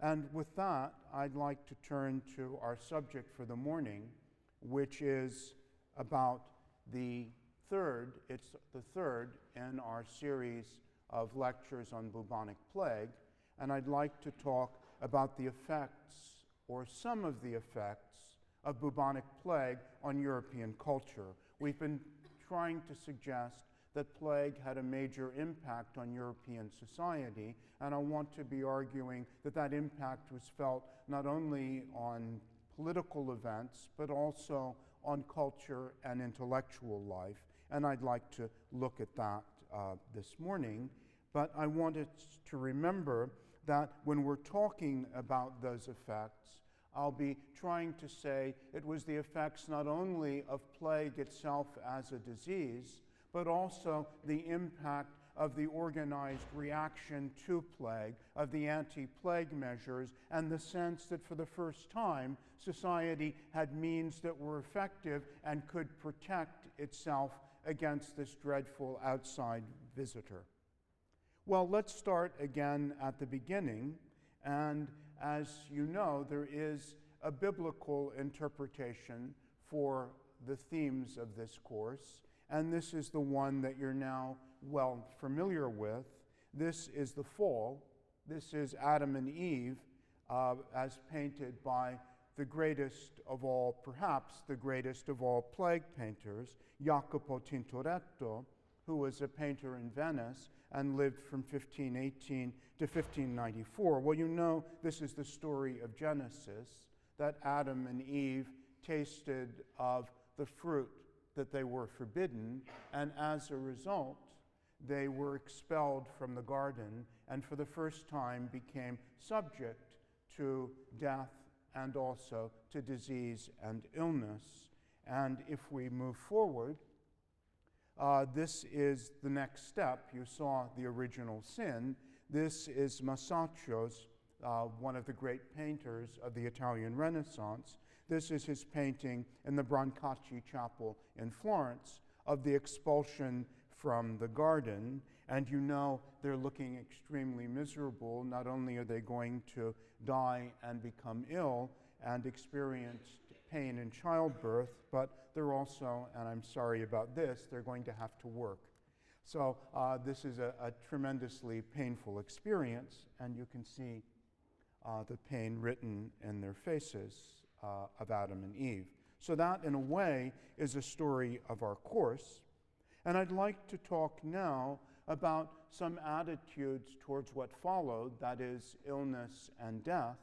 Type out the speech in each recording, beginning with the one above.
And with that, I'd like to turn to our subject for the morning, which is about it's the third in our series of lectures on bubonic plague, and I'd like to talk about the effects, or some of the effects, of bubonic plague on European culture. We've been trying to suggest that plague had a major impact on European society, and I want to be arguing that that impact was felt not only on political events, but also on culture and intellectual life. And I'd like to look at that this morning. But I wanted to remember that when we're talking about those effects, I'll be trying to say it was the effects not only of plague itself as a disease, but also the impact of the organized reaction to plague, of the anti-plague measures, and the sense that for the first time, society had means that were effective and could protect itself against this dreadful outside visitor. Well, let's start again at the beginning, and as you know, there is a biblical interpretation for the themes of this course, and this is the one that you're now well familiar with. This is the fall. This is Adam and Eve as painted by the greatest of all, perhaps the greatest of all plague painters, Jacopo Tintoretto, who was a painter in Venice and lived from 1518 to 1594. Well, you know this is the story of Genesis, that Adam and Eve tasted of the fruit that they were forbidden, and as a result, they were expelled from the garden and for the first time became subject to death and also to disease and illness. And if we move forward, this is the next step. You saw the original sin. This is Masaccio's, one of the great painters of the Italian Renaissance. This is his painting in the Brancacci Chapel in Florence of the expulsion from the garden. And you know they're looking extremely miserable. Not only are they going to die and become ill and experience pain in childbirth, but they're also, and I'm sorry about this, they're going to have to work. So this is a tremendously painful experience, and you can see the pain written in their faces of Adam and Eve. So that, in a way, is a story of our course. And I'd like to talk now about some attitudes towards what followed, that is, illness and death,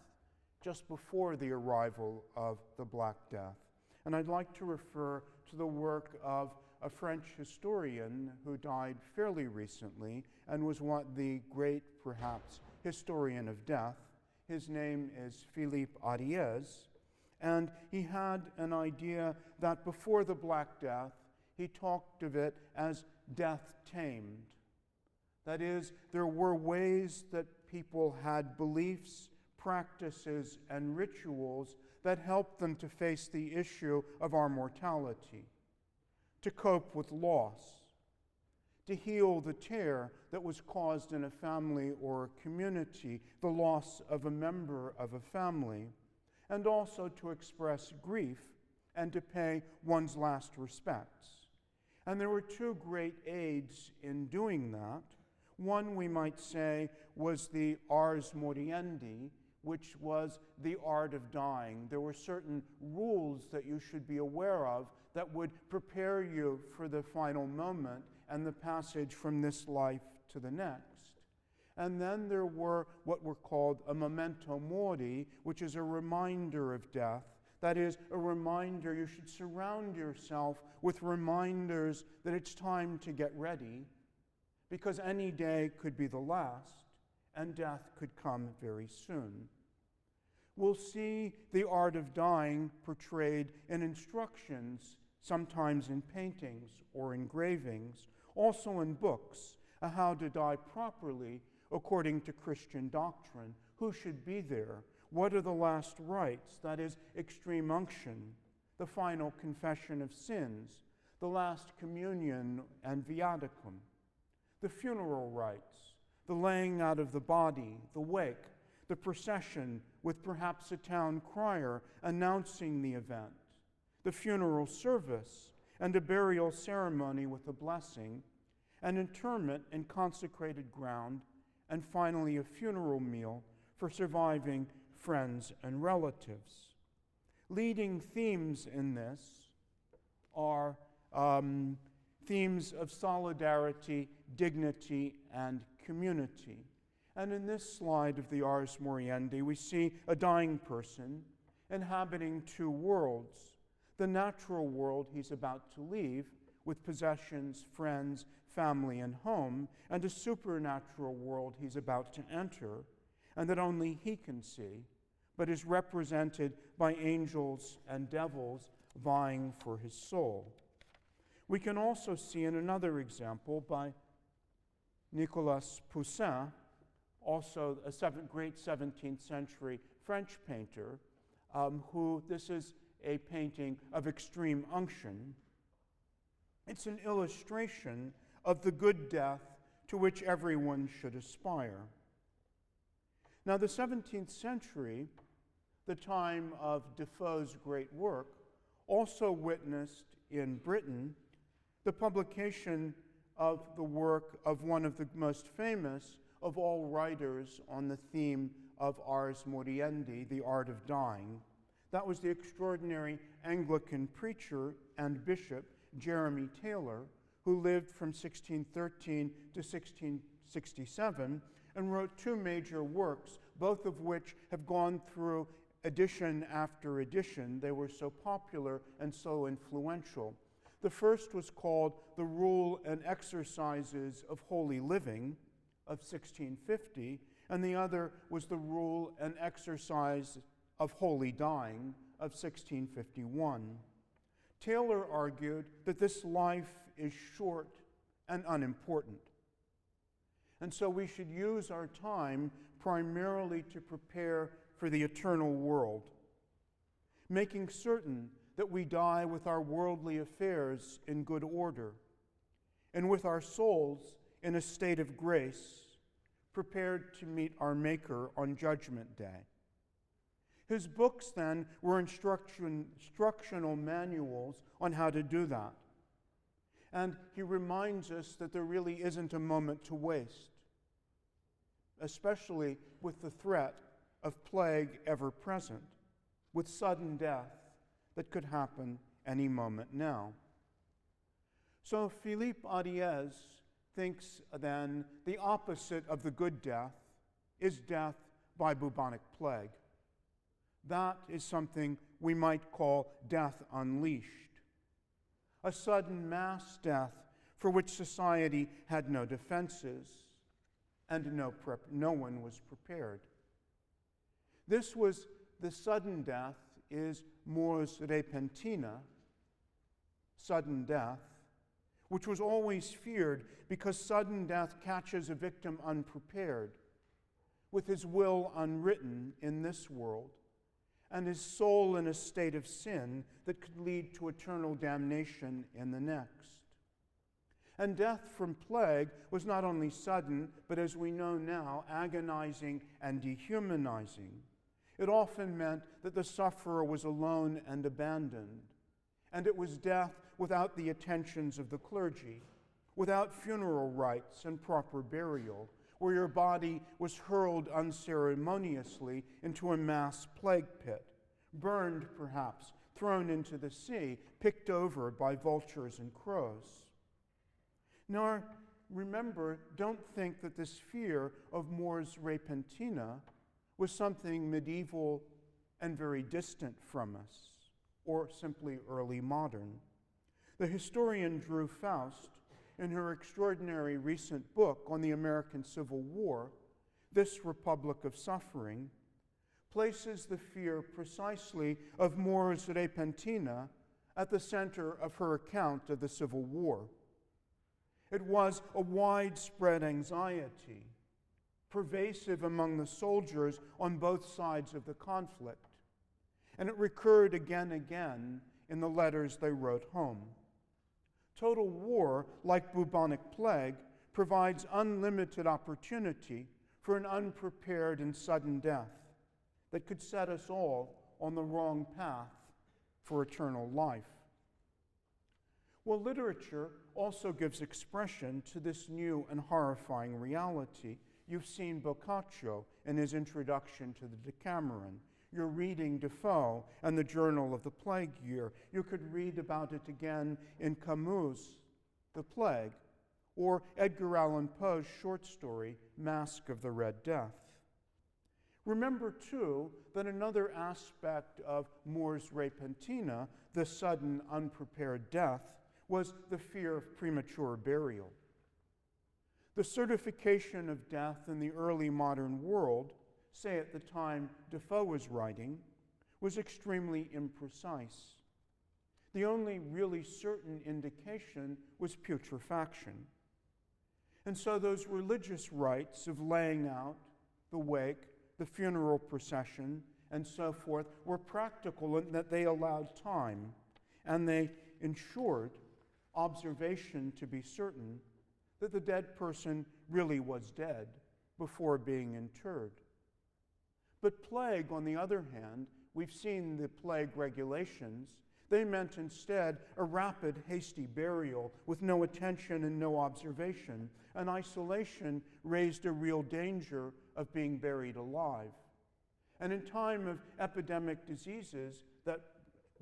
just before the arrival of the Black Death. And I'd like to refer to the work of a French historian who died fairly recently and was the great, perhaps, historian of death. His name is Philippe Ariès, and he had an idea that before the Black Death, he talked of it as death tamed. That is, there were ways that people had beliefs, practices, and rituals that helped them to face the issue of our mortality, to cope with loss, to heal the tear that was caused in a family or a community, the loss of a member of a family, and also to express grief and to pay one's last respects. And there were two great aids in doing that. One, we might say, was the ars moriendi, which was the art of dying. There were certain rules that you should be aware of that would prepare you for the final moment and the passage from this life to the next. And then there were what were called a memento mori, which is a reminder of death. That is, a reminder you should surround yourself with reminders that it's time to get ready, because any day could be the last, and death could come very soon. We'll see the art of dying portrayed in instructions, sometimes in paintings or engravings, also in books, how to die properly according to Christian doctrine. Who should be there? What are the last rites? That is, extreme unction, the final confession of sins, the last communion and viaticum, the funeral rites, the laying out of the body, the wake, the procession with perhaps a town crier announcing the event, the funeral service, and a burial ceremony with a blessing, an interment in consecrated ground, and finally a funeral meal for surviving friends and relatives. Leading themes in this are themes of solidarity, dignity, and community. And in this slide of the Ars Moriendi, we see a dying person inhabiting two worlds: the natural world he's about to leave, with possessions, friends, family, and home, and a supernatural world he's about to enter, and that only he can see, but is represented by angels and devils vying for his soul. We can also see in another example by Nicolas Poussin, also a great 17th century French painter, who this is a painting of extreme unction. It's an illustration of the good death to which everyone should aspire. Now, the 17th century, the time of Defoe's great work, also witnessed in Britain the publication of the work of one of the most famous of all writers on the theme of Ars Moriendi, the art of dying. That was the extraordinary Anglican preacher and bishop Jeremy Taylor, who lived from 1613 to 1667 and wrote two major works, both of which have gone through edition after edition. They were so popular and so influential. The first was called The Rule and Exercises of Holy Living of 1650, and the other was The Rule and Exercise of Holy Dying of 1651. Taylor argued that this life is short and unimportant, and so we should use our time primarily to prepare for the eternal world, making certain that we die with our worldly affairs in good order and with our souls in a state of grace, prepared to meet our Maker on Judgment Day. His books, then, were instructional manuals on how to do that. And he reminds us that there really isn't a moment to waste, especially with the threat of plague ever present, with sudden death that could happen any moment now. So Philippe Ariès thinks then the opposite of the good death is death by bubonic plague. That is something we might call death unleashed, a sudden mass death for which society had no defenses and no one was prepared. This was the sudden death is mors repentina, sudden death, which was always feared because sudden death catches a victim unprepared, with his will unwritten in this world, and his soul in a state of sin that could lead to eternal damnation in the next. And death from plague was not only sudden, but as we know now, agonizing and dehumanizing. It often meant that the sufferer was alone and abandoned, and it was death without the attentions of the clergy, without funeral rites and proper burial, where your body was hurled unceremoniously into a mass plague pit, burned perhaps, thrown into the sea, picked over by vultures and crows. Now, remember, don't think that this fear of mors repentina was something medieval and very distant from us, or simply early modern. The historian Drew Faust, in her extraordinary recent book on the American Civil War, This Republic of Suffering, places the fear precisely of mors repentina at the center of her account of the Civil War. It was a widespread anxiety, pervasive among the soldiers on both sides of the conflict, and it recurred again and again in the letters they wrote home. Total war, like bubonic plague, provides unlimited opportunity for an unprepared and sudden death that could set us all on the wrong path for eternal life. Well, literature also gives expression to this new and horrifying reality. You've seen Boccaccio in his introduction to the Decameron. You're reading Defoe and the Journal of the Plague Year. You could read about it again in Camus' The Plague, or Edgar Allan Poe's short story, Masque of the Red Death. Remember, too, that another aspect of More's Repentina, the sudden, unprepared death, was the fear of premature burial. The certification of death in the early modern world, say at the time Defoe was writing, was extremely imprecise. The only really certain indication was putrefaction. And so those religious rites of laying out the wake, the funeral procession, and so forth were practical in that they allowed time, and they ensured observation to be certain that the dead person really was dead before being interred. But plague, on the other hand, we've seen the plague regulations. They meant instead a rapid, hasty burial with no attention and no observation. And isolation raised a real danger of being buried alive. And in time of epidemic diseases that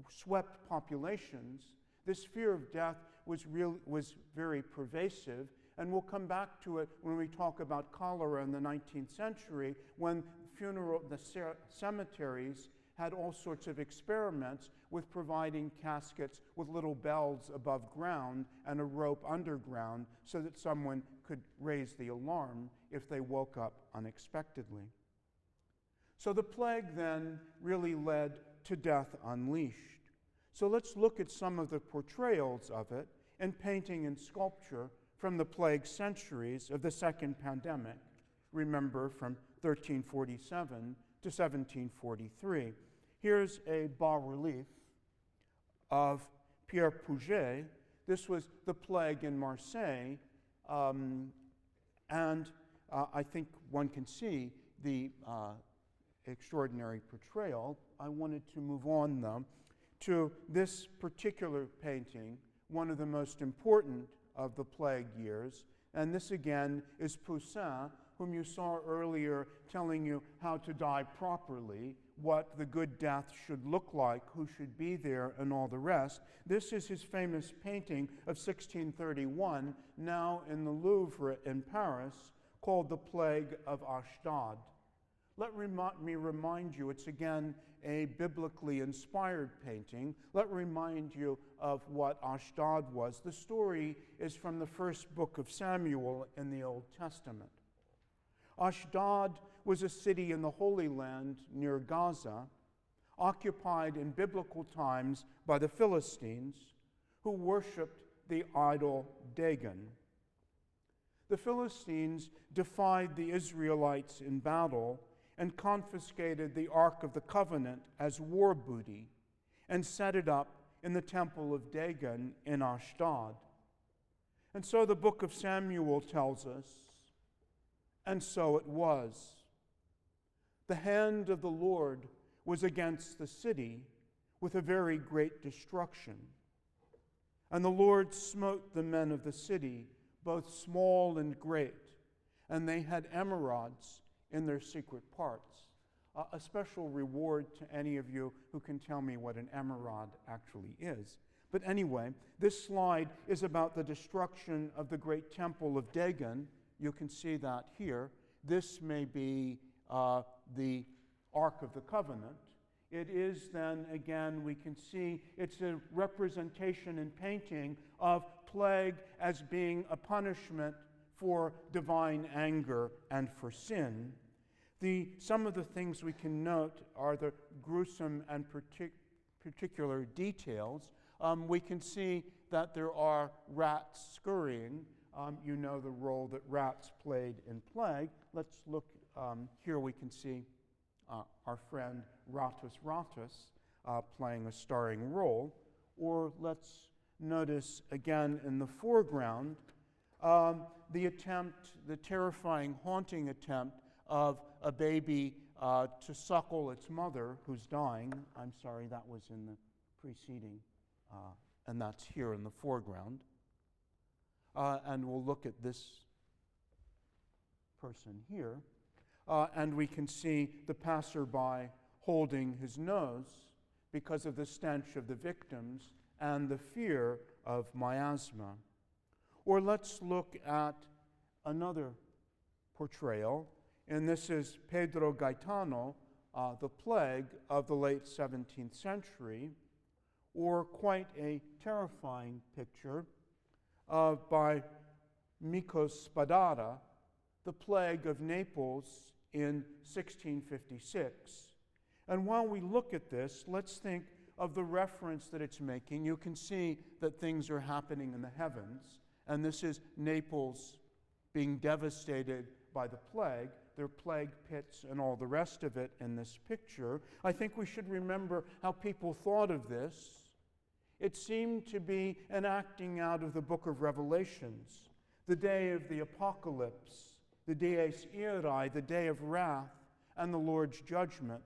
swept populations, this fear of death was very pervasive. And we'll come back to it when we talk about cholera in the 19th century, when the cemeteries had all sorts of experiments with providing caskets with little bells above ground and a rope underground so that someone could raise the alarm if they woke up unexpectedly. So the plague then really led to death unleashed. So let's look at some of the portrayals of it in painting and sculpture from the plague centuries of the second pandemic, remember from 1347 to 1743. Here's a bas-relief of Pierre Puget. This was the plague in Marseille, and I think one can see the extraordinary portrayal. I wanted to move on, though, to this particular painting, one of the most important of the plague years. And this again is Poussin, whom you saw earlier telling you how to die properly, what the good death should look like, who should be there, and all the rest. This is his famous painting of 1631, now in the Louvre in Paris, called The Plague of Ashdod. Let me remind you, it's again a biblically inspired painting. Let me remind you of what Ashdod was. The story is from the first book of Samuel in the Old Testament. Ashdod was a city in the Holy Land near Gaza, occupied in biblical times by the Philistines, who worshipped the idol Dagon. The Philistines defied the Israelites in battle and confiscated the Ark of the Covenant as war booty and set it up in the temple of Dagon in Ashdod. And so the book of Samuel tells us, and so it was. The hand of the Lord was against the city with a very great destruction. And the Lord smote the men of the city, both small and great, and they had emerods in their secret parts. A special reward to any of you who can tell me what an emerald actually is. But anyway, this slide is about the destruction of the great temple of Dagon. You can see that here. This may be the Ark of the Covenant. It is then, again, we can see it's a representation in painting of plague as being a punishment for divine anger and for sin. Some of the things we can note are the gruesome and particular details. We can see that there are rats scurrying. You know the role that rats played in plague. Let's look here. We can see our friend Ratus playing a starring role. Or let's notice again in the foreground the terrifying, haunting attempt of a baby to suckle its mother who's dying. I'm sorry, that was in the preceding, and that's here in the foreground. And we'll look at this person here. And we can see the passerby holding his nose because of the stench of the victims and the fear of miasma. Or let's look at another portrayal, and this is Pedro Gaetano, The Plague of the late 17th century, or quite a terrifying picture by Mikos Spadara, The Plague of Naples in 1656. And while we look at this, let's think of the reference that it's making. You can see that things are happening in the heavens, and this is Naples being devastated by the plague. There are plague pits and all the rest of it in this picture. I think we should remember how people thought of this. It seemed to be an acting out of the book of Revelations, the day of the apocalypse, the dies irae, the day of wrath, and the Lord's judgment,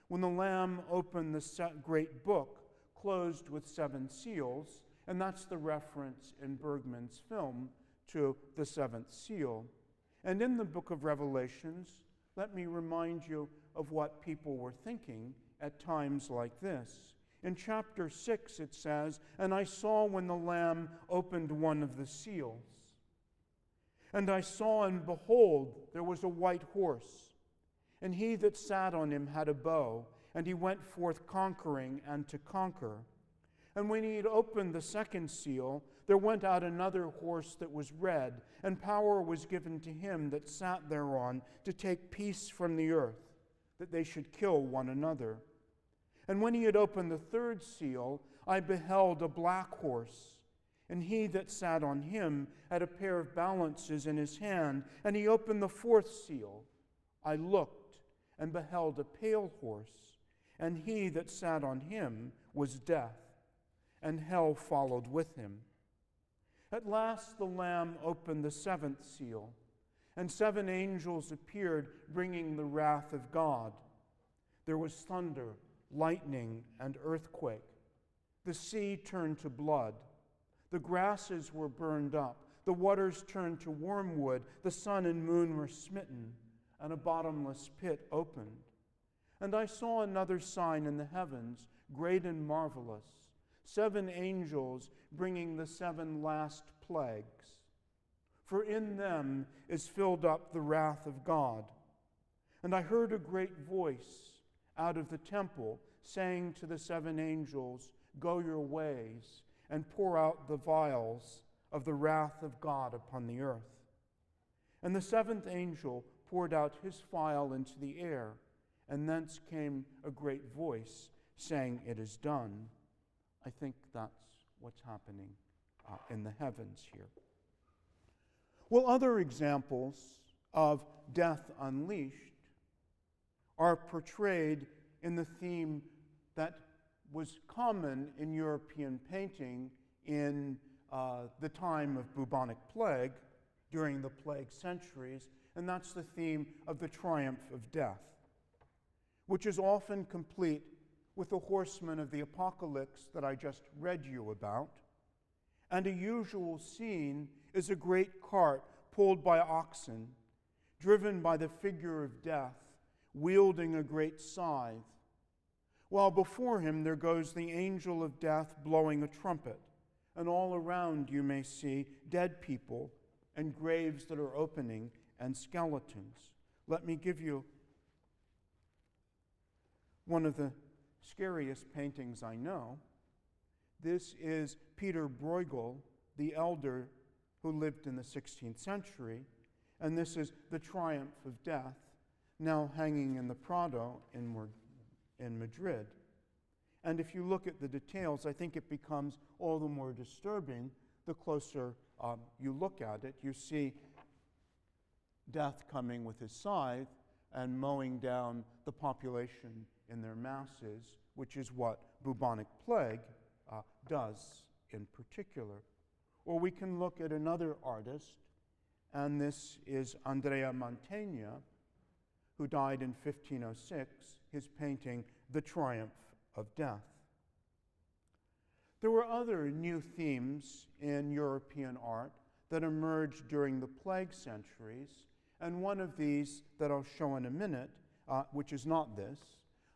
when the Lamb opened the great book, closed with 7 seals, and that's the reference in Bergman's film to the 7th seal. And in the book of Revelations, let me remind you of what people were thinking at times like this. In chapter 6 it says, "And I saw when the Lamb opened one of the seals. And I saw, and behold, there was a white horse, and he that sat on him had a bow, and he went forth conquering and to conquer. And when he had opened the second seal, there went out another horse that was red, and power was given to him that sat thereon to take peace from the earth, that they should kill one another. And when he had opened the third seal, I beheld a black horse, and he that sat on him had a pair of balances in his hand. And he opened the fourth seal. I looked, and beheld a pale horse, and he that sat on him was death, and hell followed with him. At last the Lamb opened the 7th seal, and 7 angels appeared, bringing the wrath of God. There was thunder, lightning, and earthquake. The sea turned to blood. The grasses were burned up. The waters turned to wormwood. The sun and moon were smitten, and a bottomless pit opened. And I saw another sign in the heavens, great and marvelous, 7 angels bringing the 7 last plagues. For in them is filled up the wrath of God. And I heard a great voice out of the temple saying to the 7 angels, Go your ways, and pour out the vials of the wrath of God upon the earth. And the 7th angel poured out his phial into the air, and thence came a great voice saying, It is done. I think that's what's happening in the heavens here. Well, other examples of death unleashed are portrayed in the theme that was common in European painting in the time of bubonic plague, during the plague centuries, and that's the theme of the triumph of death, which is often complete with the horsemen of the apocalypse that I just read you about. And a usual scene is a great cart pulled by oxen, driven by the figure of death, wielding a great scythe, while before him there goes the angel of death blowing a trumpet, and all around you may see dead people and graves that are opening and skeletons. Let me give you one of the scariest paintings I know. This is Peter Bruegel, the elder who lived in the 16th century, and this is The Triumph of Death, now hanging in the Prado in Madrid. And if you look at the details, I think it becomes all the more disturbing the closer you look at it. You see death coming with his scythe and mowing down the population in their masses, which is what bubonic plague does in particular. Or we can look at another artist, and this is Andrea Mantegna, who died in 1506, his painting, The Triumph of Death. There were other new themes in European art that emerged during the plague centuries, and one of these that I'll show in a minute, which is not this,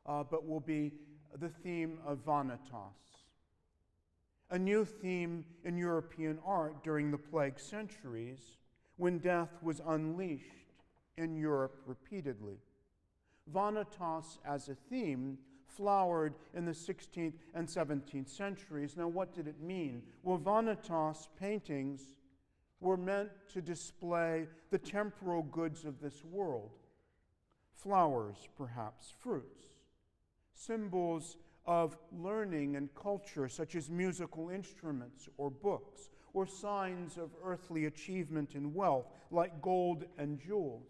but will be the theme of Vanitas. A new theme in European art during the plague centuries, when death was unleashed in Europe repeatedly. Vanitas as a theme flowered in the 16th and 17th centuries. Now, what did it mean? Well, Vanitas paintings were meant to display the temporal goods of this world. Flowers, perhaps, fruits, symbols of learning and culture, such as musical instruments or books, or signs of earthly achievement and wealth, like gold and jewels.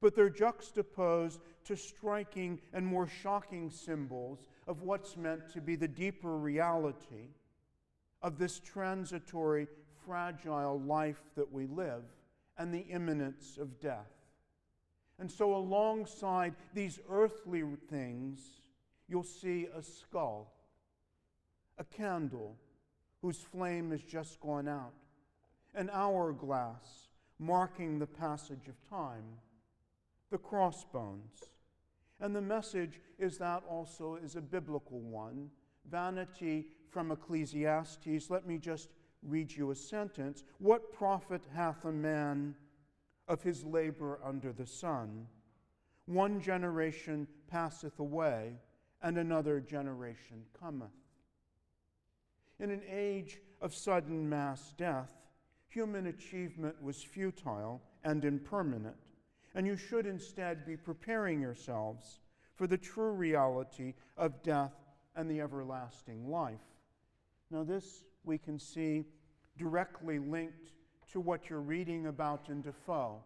But they're juxtaposed to striking and more shocking symbols of what's meant to be the deeper reality of this transitory, fragile life that we live and the imminence of death. And so alongside these earthly things, you'll see a skull, a candle whose flame has just gone out, an hourglass marking the passage of time, the crossbones. And the message is that also is a biblical one. Vanity from Ecclesiastes. Let me just read you a sentence. What profit hath a man of his labor under the sun? One generation passeth away, and another generation cometh. In an age of sudden mass death, human achievement was futile and impermanent, and you should instead be preparing yourselves for the true reality of death and the everlasting life. Now, this we can see directly linked to what you're reading about in Defoe.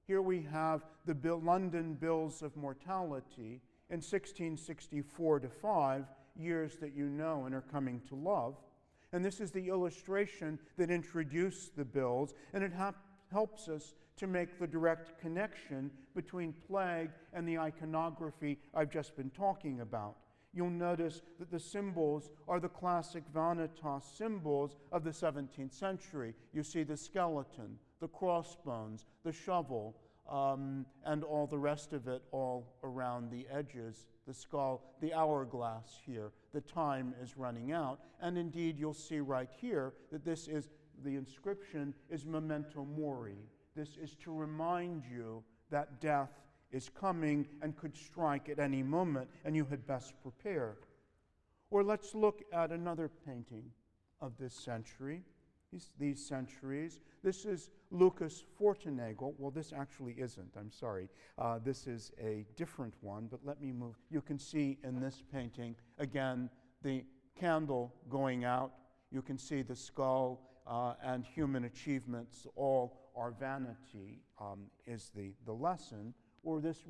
Here we have the London Bills of Mortality in 1664 to 5, years that you know and are coming to love. And this is the illustration that introduced the bills, and it helps us to make the direct connection between plague and the iconography I've just been talking about. You'll notice that the symbols are the classic Vanitas symbols of the 17th century. You see the skeleton, the crossbones, the shovel, and all the rest of it all around the edges, the skull, the hourglass here. The time is running out. And indeed, you'll see right here that the inscription is memento mori. This is to remind you that death is coming and could strike at any moment, and you had best prepare. Or let's look at another painting of this century, these centuries. This is Lucas Fortenagel. Well, this actually isn't, I'm sorry. This is a different one, but let me move. You can see in this painting, again, the candle going out. You can see the skull and human achievements all are vanity, is the lesson. Or this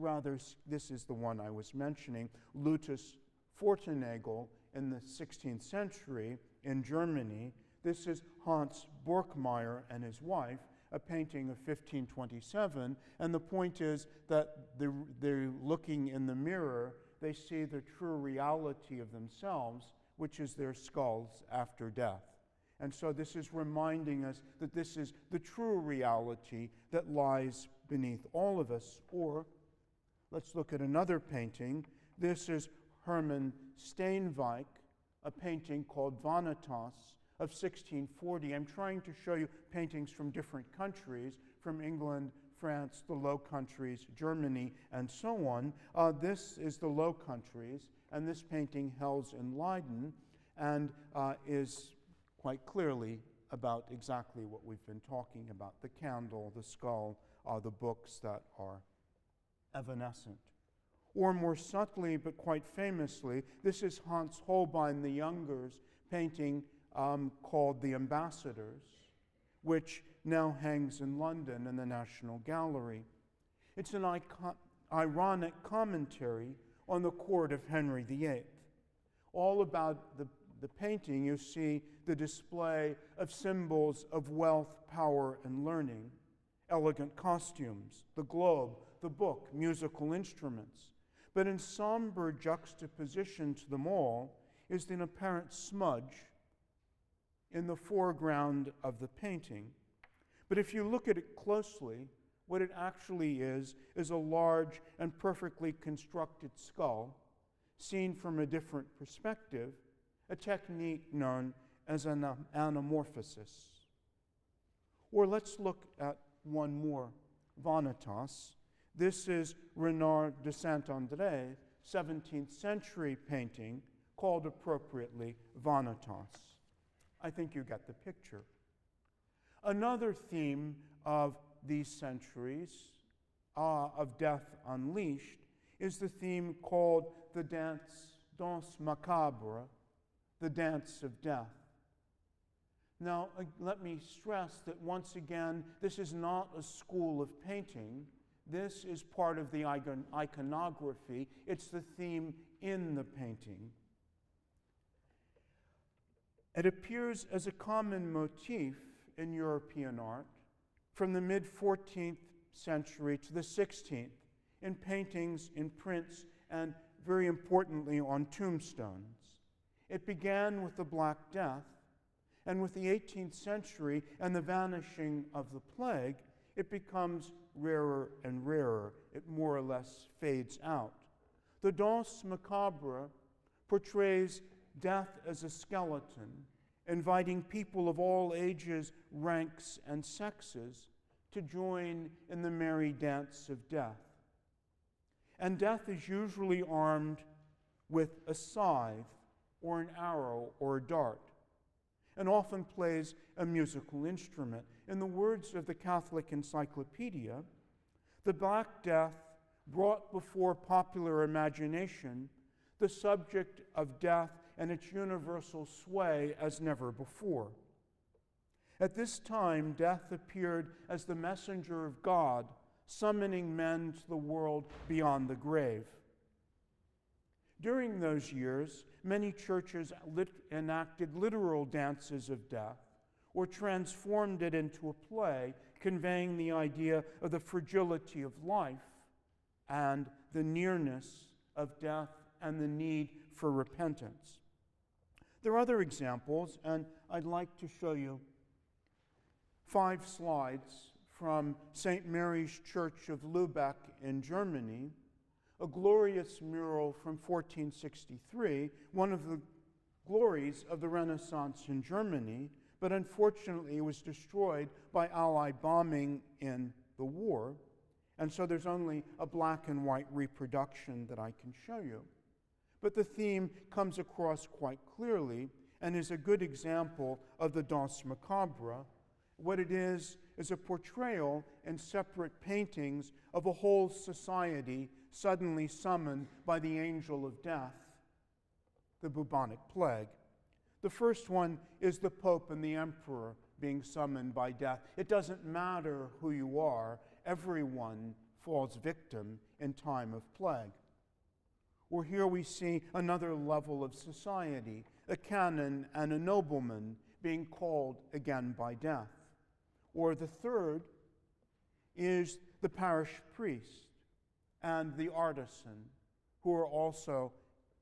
is the one I was mentioning, Lucas Fortenagel in the 16th century in Germany. This is Hans Borkmeier and his wife, a painting of 1527, and the point is that they're looking in the mirror, they see the true reality of themselves, which is their skulls after death. And so this is reminding us that this is the true reality that lies beneath all of us. Or let's look at another painting. This is Herman Steenwijk, a painting called Vanitas of 1640. I'm trying to show you paintings from different countries, from England, France, the Low Countries, Germany, and so on. This is the Low Countries, and this painting hails in Leiden and is quite clearly about exactly what we've been talking about, the candle, the skull, the books that are evanescent. Or more subtly, but quite famously, this is Hans Holbein the Younger's painting called The Ambassadors, which now hangs in London in the National Gallery. It's an ironic commentary on the court of Henry VIII. All about the painting, you see the display of symbols of wealth, power, and learning, elegant costumes, the globe, the book, musical instruments. But in somber juxtaposition to them all is an apparent smudge in the foreground of the painting. But if you look at it closely, what it actually is a large and perfectly constructed skull seen from a different perspective, a technique known as an anamorphosis. Or let's look at one more, Vanitas. This is Renard de Saint-André, 17th century painting, called appropriately Vanitas. I think you get the picture. Another theme of these centuries of death unleashed is the theme called the Danse Macabre, the dance of death. Now, let me stress that once again, this is not a school of painting. This is part of the iconography. It's the theme in the painting. It appears as a common motif in European art from the mid-14th century to the 16th in paintings, in prints, and very importantly on tombstones. It began with the Black Death, and with the 18th century and the vanishing of the plague, it becomes rarer and rarer. It more or less fades out. The Danse Macabre portrays death as a skeleton, inviting people of all ages, ranks, and sexes to join in the merry dance of death. And death is usually armed with a scythe or an arrow or a dart, and often plays a musical instrument. In the words of the Catholic Encyclopedia, the Black Death brought before popular imagination the subject of death and its universal sway as never before. At this time, death appeared as the messenger of God, summoning men to the world beyond the grave. During those years, many churches enacted literal dances of death or transformed it into a play, conveying the idea of the fragility of life and the nearness of death and the need for repentance. There are other examples, and I'd like to show you 5 slides from St. Mary's Church of Lübeck in Germany, a glorious mural from 1463, one of the glories of the Renaissance in Germany, but unfortunately it was destroyed by Allied bombing in the war, and so there's only a black and white reproduction that I can show you. But the theme comes across quite clearly and is a good example of the Danse Macabre. What it is a portrayal in separate paintings of a whole society suddenly summoned by the angel of death, the bubonic plague. The first one is the Pope and the Emperor being summoned by death. It doesn't matter who you are, everyone falls victim in time of plague. Or here we see another level of society, a canon and a nobleman being called again by death. Or the third is the parish priest and the artisan, who are also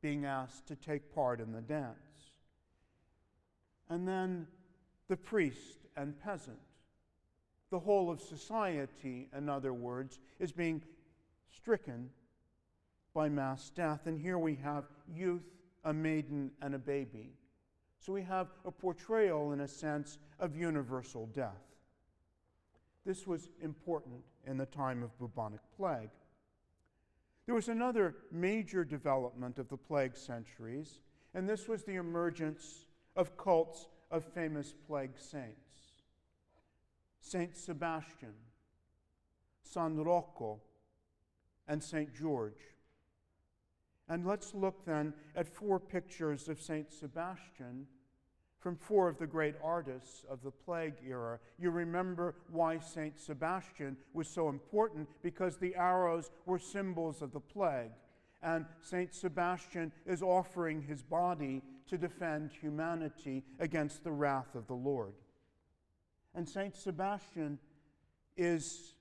being asked to take part in the dance. And then the priest and peasant. The whole of society, in other words, is being stricken by mass death. And here we have youth, a maiden, and a baby. So we have a portrayal, in a sense, of universal death. This was important in the time of bubonic plague. There was another major development of the plague centuries, and this was the emergence of cults of famous plague saints. Saint Sebastian, San Rocco, and Saint George. And let's look then at 4 pictures of Saint Sebastian from 4 of the great artists of the plague era. You remember why Saint Sebastian was so important, because the arrows were symbols of the plague. And Saint Sebastian is offering his body to defend humanity against the wrath of the Lord. And Saint Sebastian is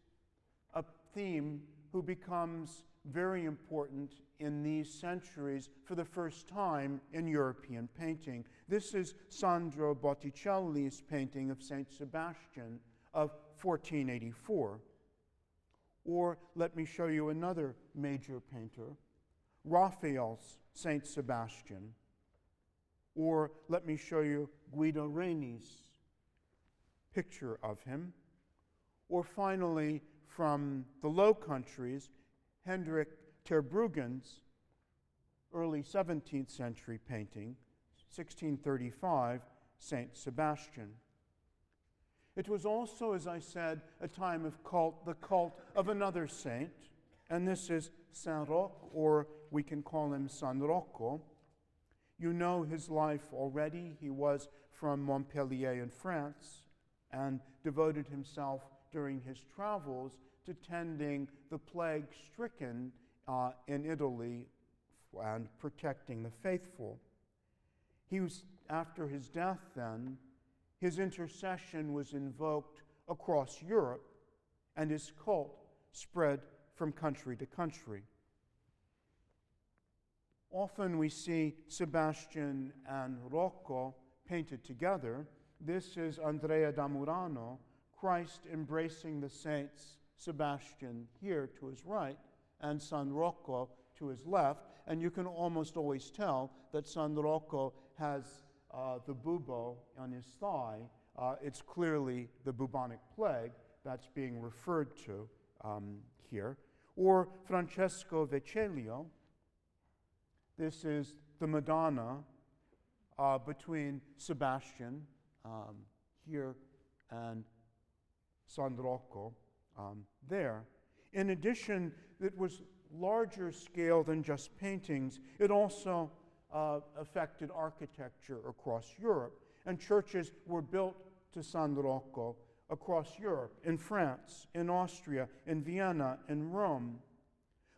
a theme who becomes very important in these centuries for the first time in European painting. This is Sandro Botticelli's painting of Saint Sebastian of 1484. Or let me show you another major painter, Raphael's Saint Sebastian. Or let me show you Guido Reni's picture of him. Or finally, from the Low Countries, Hendrik Terbruggen's early 17th century painting, 1635, Saint Sebastian. It was also, as I said, a time of the cult of another saint, and this is Saint Roch, or we can call him San Rocco. You know his life already. He was from Montpellier in France and devoted himself during his travels to tending the plague-stricken in Italy and protecting the faithful. He was, after his death then, his intercession was invoked across Europe, and his cult spread from country to country. Often we see Sebastian and Rocco painted together. This is Andrea da Murano, Christ embracing the saints, Sebastian here to his right, and San Rocco to his left. And you can almost always tell that San Rocco has the bubo on his thigh. It's clearly the bubonic plague that's being referred to here. Or Francesco Vecellio. This is the Madonna between Sebastian here and San Rocco there. In addition, it was larger scale than just paintings. It also affected architecture across Europe, and churches were built to San Rocco across Europe, in France, in Austria, in Vienna, in Rome.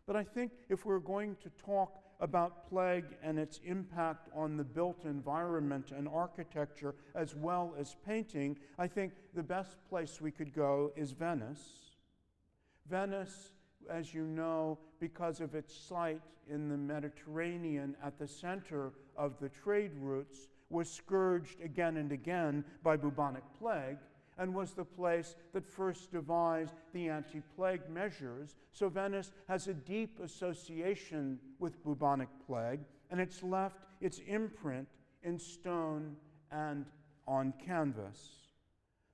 But I think if we're going to talk about plague and its impact on the built environment and architecture as well as painting, I think the best place we could go is Venice. Venice, as you know, because of its site in the Mediterranean at the center of the trade routes, was scourged again and again by bubonic plague, and was the place that first devised the anti-plague measures. So Venice has a deep association with bubonic plague, and it's left its imprint in stone and on canvas.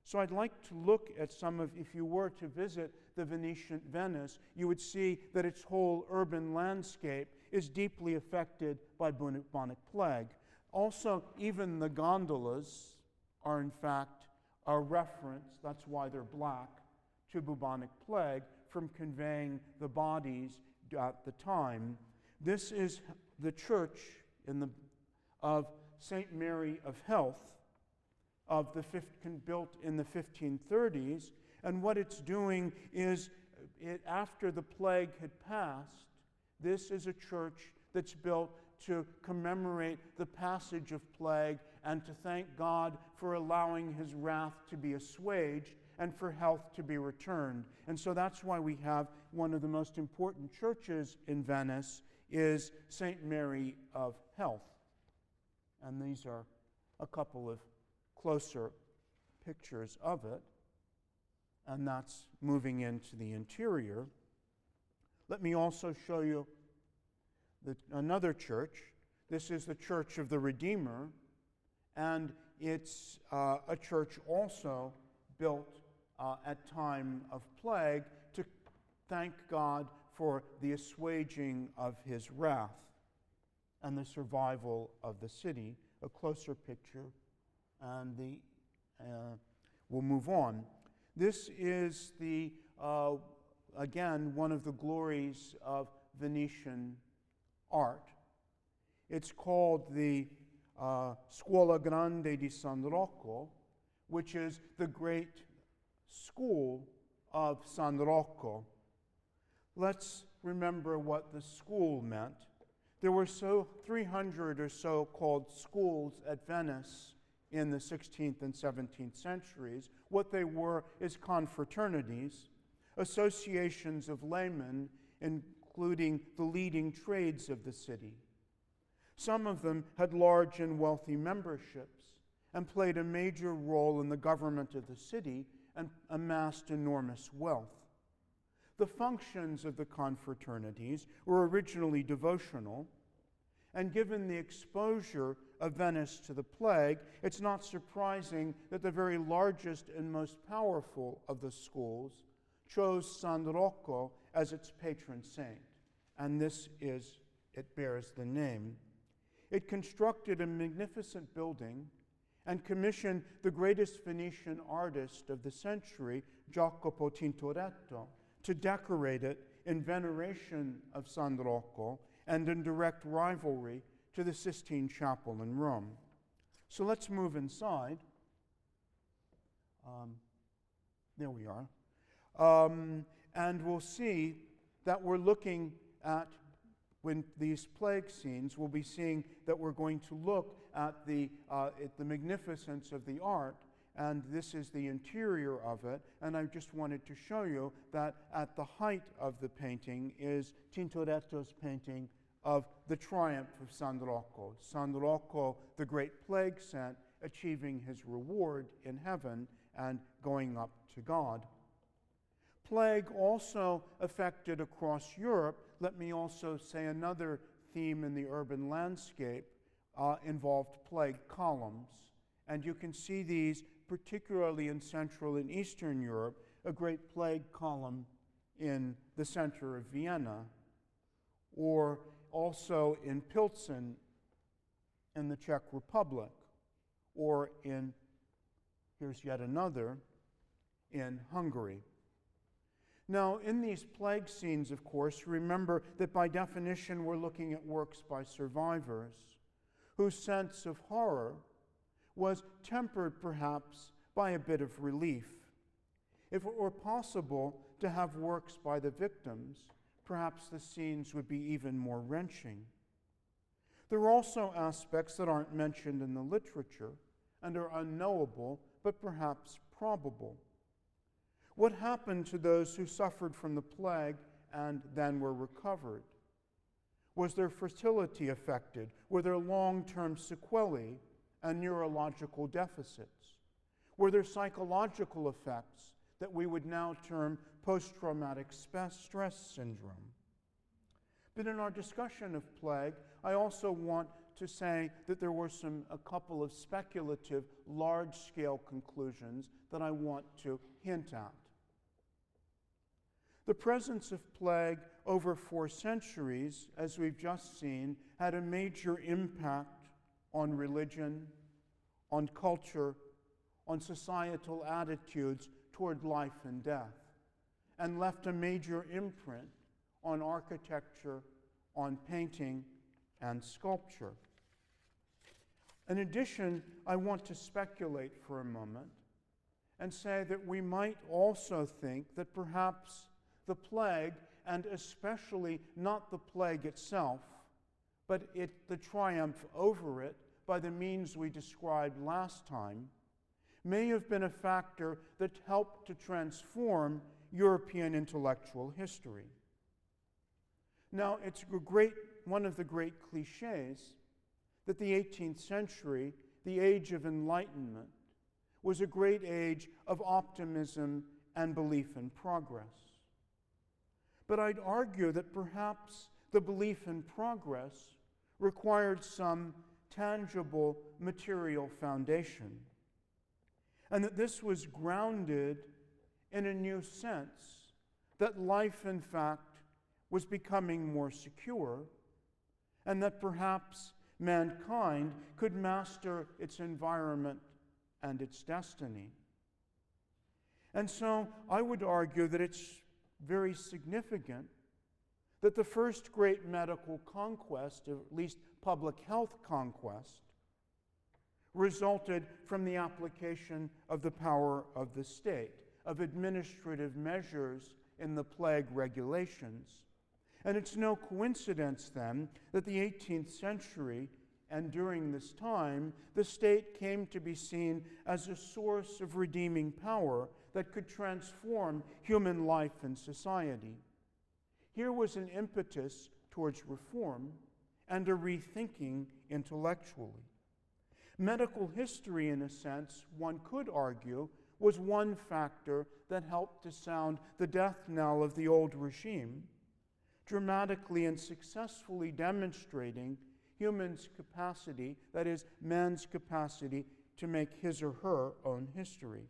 So I'd like to look at some of, if you were to visit the Venetian Venice, you would see that its whole urban landscape is deeply affected by bubonic plague. Also, even the gondolas are in fact a reference, that's why they're black, to bubonic plague from conveying the bodies at the time. This is the church of St. Mary of Health, built in the 1530s, and what it's doing is, after the plague had passed, this is a church that's built to commemorate the passage of plague and to thank God for allowing his wrath to be assuaged and for health to be returned. And so that's why we have one of the most important churches in Venice is St. Mary of Health. And these are a couple of closer pictures of it. And that's moving into the interior. Let me also show you another church. This is the Church of the Redeemer, and it's a church also built at time of plague to thank God for the assuaging of his wrath and the survival of the city. A closer picture, and we'll move on. This is again, one of the glories of Venetian art. It's called the Scuola Grande di San Rocco, which is the great school of San Rocco. Let's remember what the school meant. There were 300 or so called schools at Venice in the 16th and 17th centuries. What they were is confraternities. associations of laymen, including the leading trades of the city. Some of them had large and wealthy memberships and played a major role in the government of the city and amassed enormous wealth. The functions of the confraternities were originally devotional, and given the exposure of Venice to the plague, it's not surprising that the very largest and most powerful of the schools chose San Rocco as its patron saint, and it bears the name. It constructed a magnificent building and commissioned the greatest Venetian artist of the century, Jacopo Tintoretto, to decorate it in veneration of San Rocco and in direct rivalry to the Sistine Chapel in Rome. So let's move inside. There we are. And we'll see that we're looking at, when these plague scenes, we'll be seeing that we're going to look at the magnificence of the art, and this is the interior of it. And I just wanted to show you that at the height of the painting is Tintoretto's painting of the triumph of San Rocco. San Rocco, the great plague saint, achieving his reward in heaven and going up to God. Plague also affected across Europe. Let me also say another theme in the urban landscape involved plague columns. And you can see these particularly in Central and Eastern Europe, a great plague column in the center of Vienna, or also in Pilsen in the Czech Republic, or here's yet another, in Hungary. Now, in these plague scenes, of course, remember that by definition we're looking at works by survivors whose sense of horror was tempered perhaps by a bit of relief. If it were possible to have works by the victims, perhaps the scenes would be even more wrenching. There are also aspects that aren't mentioned in the literature and are unknowable, but perhaps probable. What happened to those who suffered from the plague and then were recovered? Was their fertility affected? Were there long-term sequelae and neurological deficits? Were there psychological effects that we would now term post-traumatic stress syndrome? But in our discussion of plague, I also want to say that there were a couple of speculative, large-scale conclusions that I want to hint at. The presence of plague over 4 centuries, as we've just seen, had a major impact on religion, on culture, on societal attitudes toward life and death, and left a major imprint on architecture, on painting, and sculpture. In addition, I want to speculate for a moment and say that we might also think that perhaps the plague, and especially not the plague itself, but the triumph over it by the means we described last time, may have been a factor that helped to transform European intellectual history. Now, it's one of the great cliches that the 18th century, the age of Enlightenment, was a great age of optimism and belief in progress. But I'd argue that perhaps the belief in progress required some tangible material foundation, and that this was grounded in a new sense that life, in fact, was becoming more secure, and that perhaps mankind could master its environment and its destiny. And so I would argue that it's very significant that the first great medical conquest, or at least public health conquest, resulted from the application of the power of the state, of administrative measures in the plague regulations. And it's no coincidence then that the 18th century, and during this time, the state came to be seen as a source of redeeming power that could transform human life and society. Here was an impetus towards reform and a rethinking intellectually. Medical history, in a sense, one could argue, was one factor that helped to sound the death knell of the old regime, dramatically and successfully demonstrating human's capacity, that is, man's capacity to make his or her own history.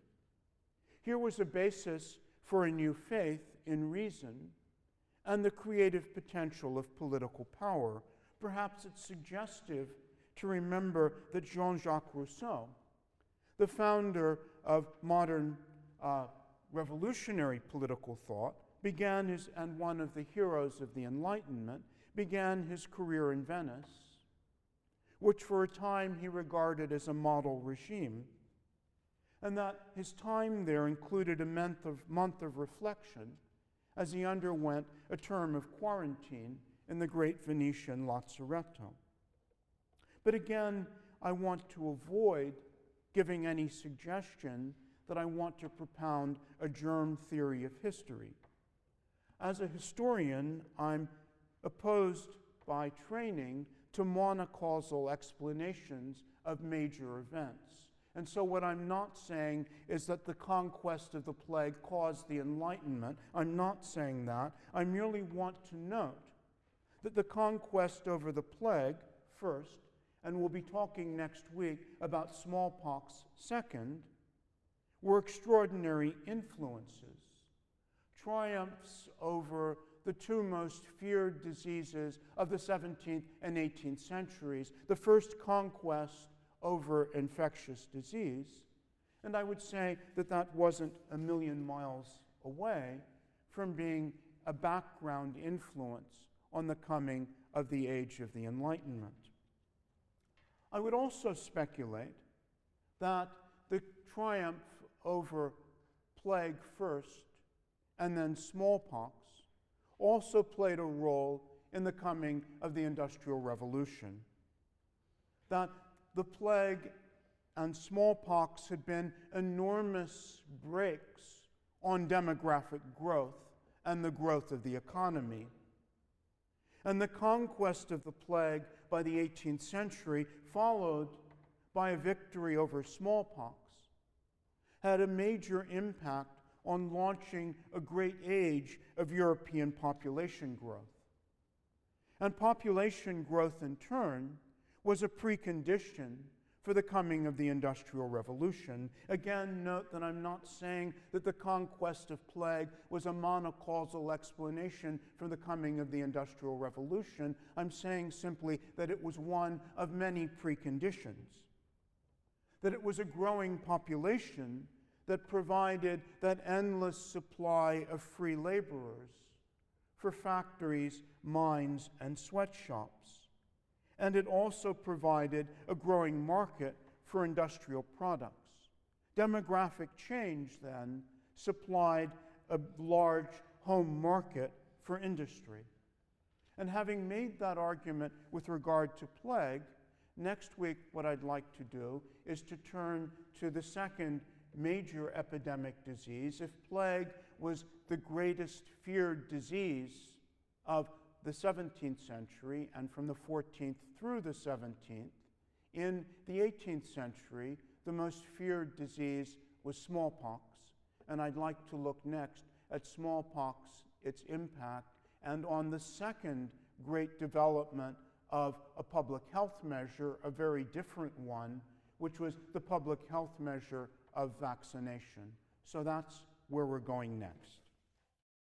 Here was a basis for a new faith in reason and the creative potential of political power. Perhaps it's suggestive to remember that Jean-Jacques Rousseau, the founder of modern revolutionary political thought, and one of the heroes of the Enlightenment, began his career in Venice, which for a time he regarded as a model regime, and that his time there included a month of reflection as he underwent a term of quarantine in the great Venetian lazzaretto. But again, I want to avoid giving any suggestion that I want to propound a germ theory of history. As a historian, I'm opposed by training to monocausal explanations of major events. And so what I'm not saying is that the conquest of the plague caused the Enlightenment. I'm not saying that. I merely want to note that the conquest over the plague, first, and we'll be talking next week about smallpox, second, were extraordinary influences, triumphs over the two most feared diseases of the 17th and 18th centuries, the first conquest over infectious disease, and I would say that that wasn't a million miles away from being a background influence on the coming of the age of the Enlightenment. I would also speculate that the triumph over plague first and then smallpox also played a role in the coming of the Industrial Revolution. That the plague and smallpox had been enormous brakes on demographic growth and the growth of the economy. And the conquest of the plague by the 18th century, followed by a victory over smallpox, had a major impact on launching a great age of European population growth. And population growth, in turn, was a precondition for the coming of the Industrial Revolution. Again, note that I'm not saying that the conquest of plague was a monocausal explanation for the coming of the Industrial Revolution. I'm saying simply that it was one of many preconditions. That it was a growing population that provided that endless supply of free laborers for factories, mines, and sweatshops. And it also provided a growing market for industrial products. Demographic change, then, supplied a large home market for industry. And having made that argument with regard to plague, next week what I'd like to do is to turn to the second major epidemic disease. If plague was the greatest feared disease of the 17th century, and from the 14th through the 17th, in the 18th century, the most feared disease was smallpox. And I'd like to look next at smallpox, its impact, and on the second great development of a public health measure, a very different one, which was the public health measure of vaccination. So that's where we're going next.